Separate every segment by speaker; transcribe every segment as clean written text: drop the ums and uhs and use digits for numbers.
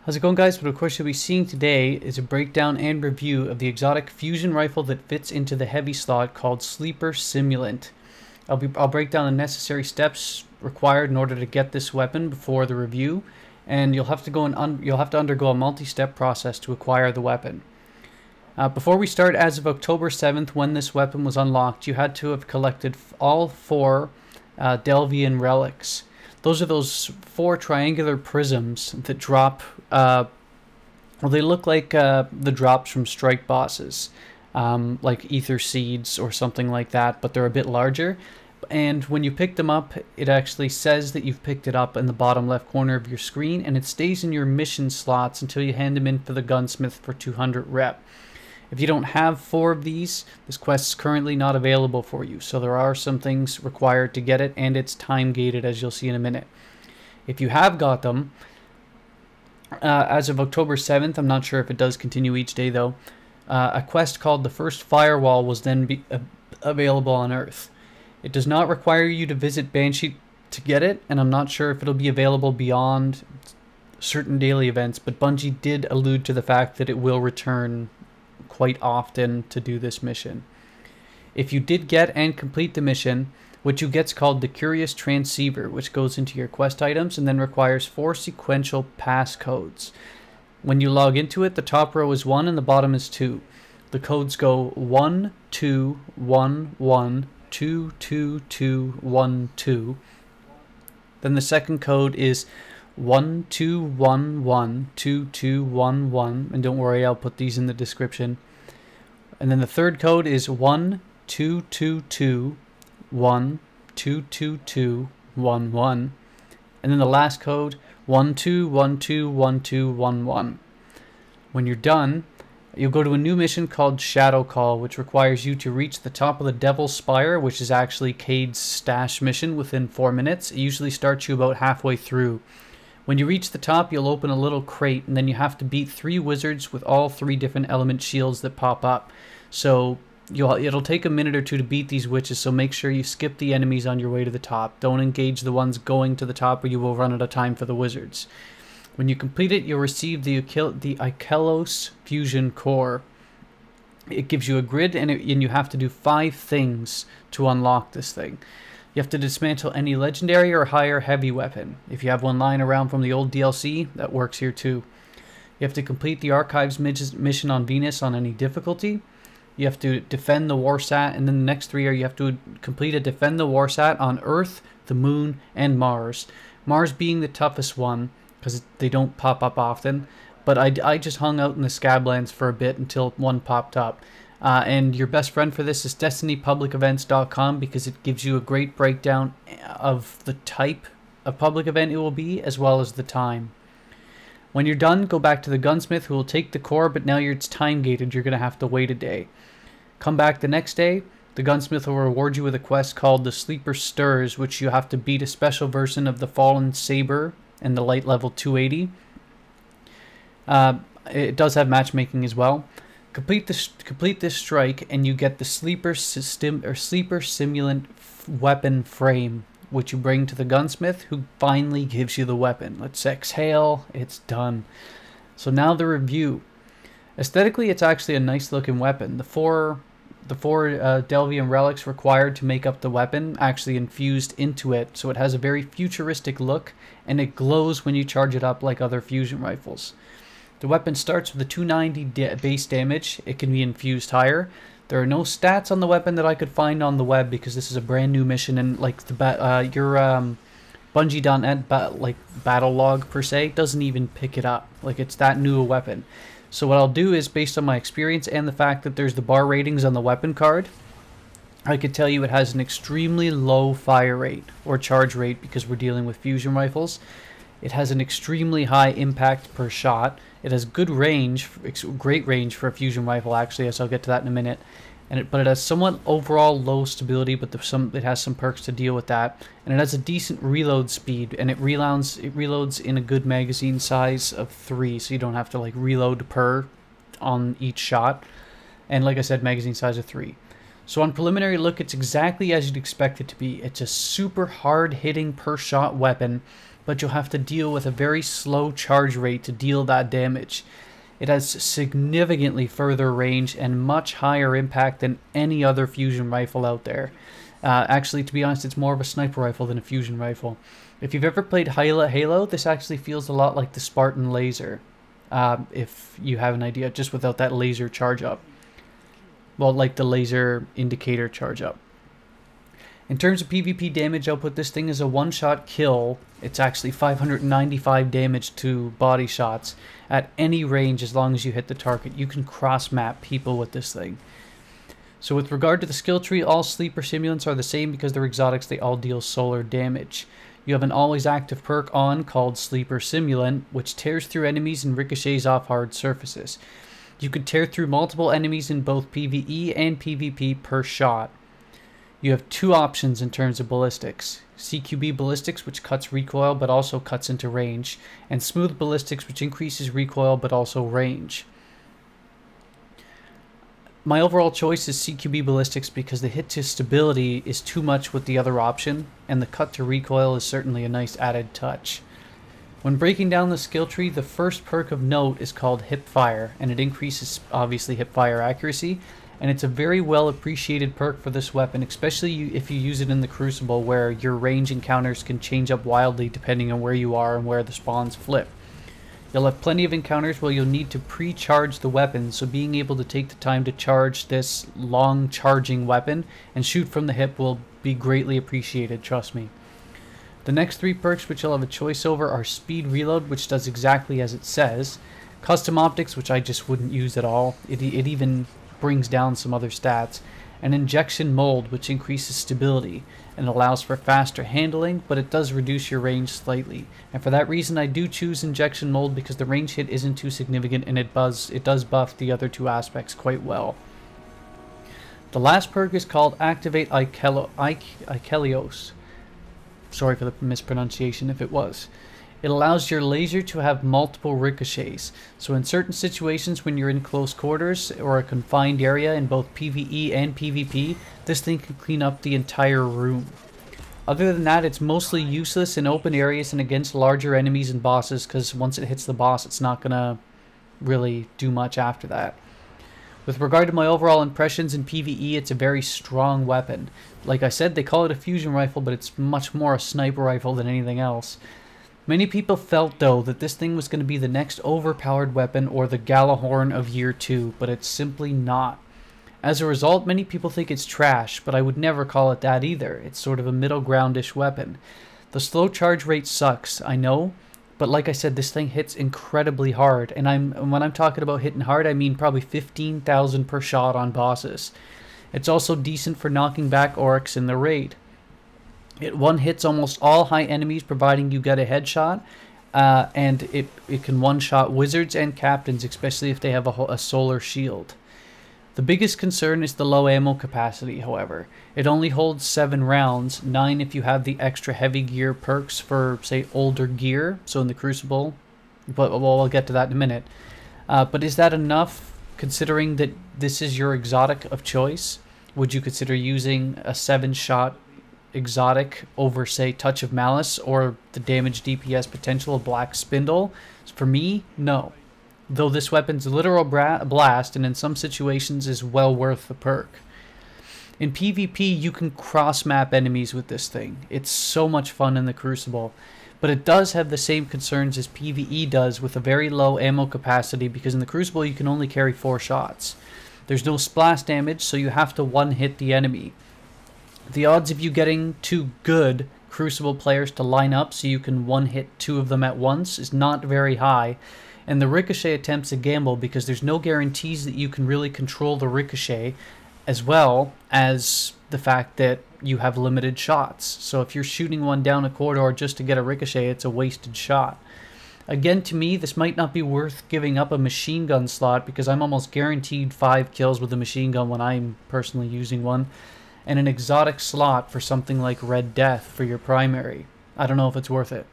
Speaker 1: How's it going, guys? What of course you'll be seeing today is a breakdown and review of the exotic fusion rifle that fits into the heavy slot called Sleeper Simulant. I'll break down the necessary steps required in order to get this weapon before the review, and you'll have to undergo a multi-step process to acquire the weapon. Before we start, as of October 7th, when this weapon was unlocked, you had to have collected all four Delvian relics. Those are those four triangular prisms that drop, well, they look like the drops from strike bosses, like ether seeds or something like that, but they're a bit larger. And when you pick them up, it actually says that you've picked it up in the bottom left corner of your screen, and it stays in your mission slots until you hand them in for the gunsmith for 200 rep. If you don't have four of these, this quest is currently not available for you, so there are some things required to get it, and it's time gated, as you'll see in a minute. If you have got them, as of October 7th, I'm not sure if it does continue each day though, a quest called the First Firewall was then available on Earth. It does not require you to visit Banshee to get it, and I'm not sure if it'll be available beyond certain daily events, but Bungie did allude to the fact that it will return quite often to do this mission. If you did get and complete the mission, what you get's called the Curious Transceiver, which goes into your quest items and then requires 4 sequential passcodes. When you log into it, the top row is 1 and the bottom is 2. The codes go 1 2 1 1 2 2 2 1 2. Then the second code is 1 2 1 1 2 2 1 1, and don't worry, I'll put these in the description. And then the third code is 1 2 2 2 1 2 2 2 1 1, and then the last code 1 2 1 2 1 2 1 1. When you're done, you'll go to a new mission called Shadow Call, which requires you to reach the top of the Devil's Spire, which is actually Cade's stash mission, within 4 minutes. It usually starts you about halfway through. When you reach the top, you'll open a little crate, and then you have to beat 3 wizards with all 3 different element shields that pop up. So it'll take a minute or two to beat these witches, so make sure you skip the enemies on your way to the top. Don't engage the ones going to the top, or you will run out of time for the wizards. When you complete it, you'll receive the Ikelos Fusion Core. It gives you a grid, and you have to do 5 things to unlock this thing. You have to dismantle any legendary or higher heavy weapon. If you have one lying around from the old DLC, that works here too. You have to complete the Archives mission on Venus on any difficulty. You have to defend the Warsat, and then the next 3 are you have to complete a Defend the Warsat on Earth, the Moon, and Mars. Mars being the toughest one, because they don't pop up often, but I just hung out in the Scablands for a bit until one popped up. And your best friend for this is DestinyPublicEvents.com, because it gives you a great breakdown of the type of public event it will be, as well as the time. When you're done, go back to the gunsmith, who will take the core, but now it's time gated. You're going to have to wait a day. Come back the next day. The gunsmith will reward you with a quest called the Sleeper Stirs, which you have to beat a special version of the Fallen Saber and the light level 280. It does have matchmaking as well. Complete this strike, and you get the Sleeper Simulant weapon frame, which you bring to the gunsmith, who finally gives you the weapon. Let's exhale. It's done. So now the review. Aesthetically, it's actually a nice looking weapon. The four Delvian relics required to make up the weapon actually infused into it, so it has a very futuristic look, and it glows when you charge it up like other fusion rifles. The weapon starts with a 290 base damage. It can be infused higher. There are no stats on the weapon that I could find on the web, because this is a brand new mission, and like your Bungie.net battle log per se doesn't even pick it up. Like, it's that new a weapon. So what I'll do is, based on my experience and the fact that there's the bar ratings on the weapon card, I could tell you it has an extremely low fire rate or charge rate, because we're dealing with fusion rifles. It has an extremely high impact per shot. It has good range, great range for a fusion rifle actually, as I'll get to that in a minute. But it has somewhat overall low stability, but it has some perks to deal with that. And it has a decent reload speed, and it reloads in a good magazine size of 3, so you don't have to reload per on each shot. And like I said, magazine size of 3. So on preliminary look, it's exactly as you'd expect it to be. It's a super hard hitting per shot weapon, but you'll have to deal with a very slow charge rate to deal that damage. It has significantly further range and much higher impact than any other fusion rifle out there. Actually, to be honest, it's more of a sniper rifle than a fusion rifle. If you've ever played Halo, this actually feels a lot like the Spartan laser, if you have an idea, just without that laser charge up. Well, like the laser indicator charge up. In terms of PvP damage output, this thing is a one-shot kill. It's actually 595 damage to body shots at any range as long as you hit the target. You can cross-map people with this thing. So with regard to the skill tree, all sleeper simulants are the same because they're exotics. They all deal solar damage. You have an always active perk on called Sleeper Simulant, which tears through enemies and ricochets off hard surfaces. You can tear through multiple enemies in both PvE and PvP per shot. You have two options in terms of ballistics. CQB ballistics, which cuts recoil but also cuts into range, and smooth ballistics, which increases recoil but also range. My overall choice is CQB ballistics because the hit to stability is too much with the other option, and the cut to recoil is certainly a nice added touch. When breaking down the skill tree, the first perk of note is called Hip Fire, and it increases, obviously, hip fire accuracy, and it's a very well appreciated perk for this weapon, especially if you use it in the Crucible, where your range encounters can change up wildly depending on where you are and where the spawns flip. You'll have plenty of encounters where you'll need to pre-charge the weapon, so being able to take the time to charge this long charging weapon and shoot from the hip will be greatly appreciated, trust me. The next three perks which you'll have a choice over are Speed Reload, which does exactly as it says, Custom Optics, which I just wouldn't use at all, it even brings down some other stats, and Injection Mold, which increases stability and allows for faster handling, but it does reduce your range slightly. And for that reason I do choose Injection Mold because the range hit isn't too significant and it does buff the other two aspects quite well. The last perk is called Activate Ikelios. Sorry for the mispronunciation if it was. It allows your laser to have multiple ricochets. So in certain situations when you're in close quarters or a confined area in both PvE and PvP, this thing can clean up the entire room. Other than that, it's mostly useless in open areas and against larger enemies and bosses, because once it hits the boss, it's not going to really do much after that. With regard to my overall impressions in PvE, it's a very strong weapon. Like I said, they call it a fusion rifle, but it's much more a sniper rifle than anything else. Many people felt, though, that this thing was going to be the next overpowered weapon or the Ghallarhorn of Year 2, but it's simply not. As a result, many people think it's trash, but I would never call it that either. It's sort of a middle groundish weapon. The slow charge rate sucks, I know, but like I said, this thing hits incredibly hard, and when I'm talking about hitting hard, I mean probably 15,000 per shot on bosses. It's also decent for knocking back orcs in the raid. It one-hits almost all high enemies, providing you get a headshot, and it can one-shot wizards and captains, especially if they have a solar shield. The biggest concern is the low ammo capacity, however. It only holds 7 rounds, 9 if you have the extra heavy gear perks for, say, older gear, so in the Crucible, but well, I'll get to that in a minute. But is that enough, considering that this is your exotic of choice? Would you consider using a 7-shot exotic over, say, Touch of Malice or the damage DPS potential of Black Spindle? For me, no. Though this weapon's literal blast, and in some situations is well worth the perk. In PvP, you can cross-map enemies with this thing. It's so much fun in the Crucible. But it does have the same concerns as PvE does, with a very low ammo capacity, because in the Crucible you can only carry 4 shots. There's no splash damage, so you have to one-hit the enemy. The odds of you getting 2 good Crucible players to line up so you can one-hit 2 of them at once is not very high, and the ricochet attempt's a gamble because there's no guarantees that you can really control the ricochet, as well as the fact that you have limited shots. So if you're shooting one down a corridor just to get a ricochet, it's a wasted shot. Again, to me, this might not be worth giving up a machine gun slot because I'm almost guaranteed 5 kills with a machine gun when I'm personally using one, and an exotic slot for something like Red Death for your primary. I don't know if it's worth it.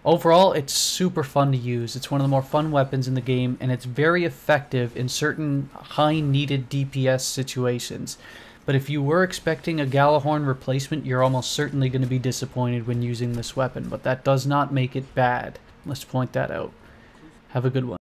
Speaker 1: Overall, it's super fun to use. It's one of the more fun weapons in the game, and it's very effective in certain high-needed DPS situations. But if you were expecting a Ghallarhorn replacement, you're almost certainly going to be disappointed when using this weapon, but that does not make it bad. Let's point that out. Have a good one.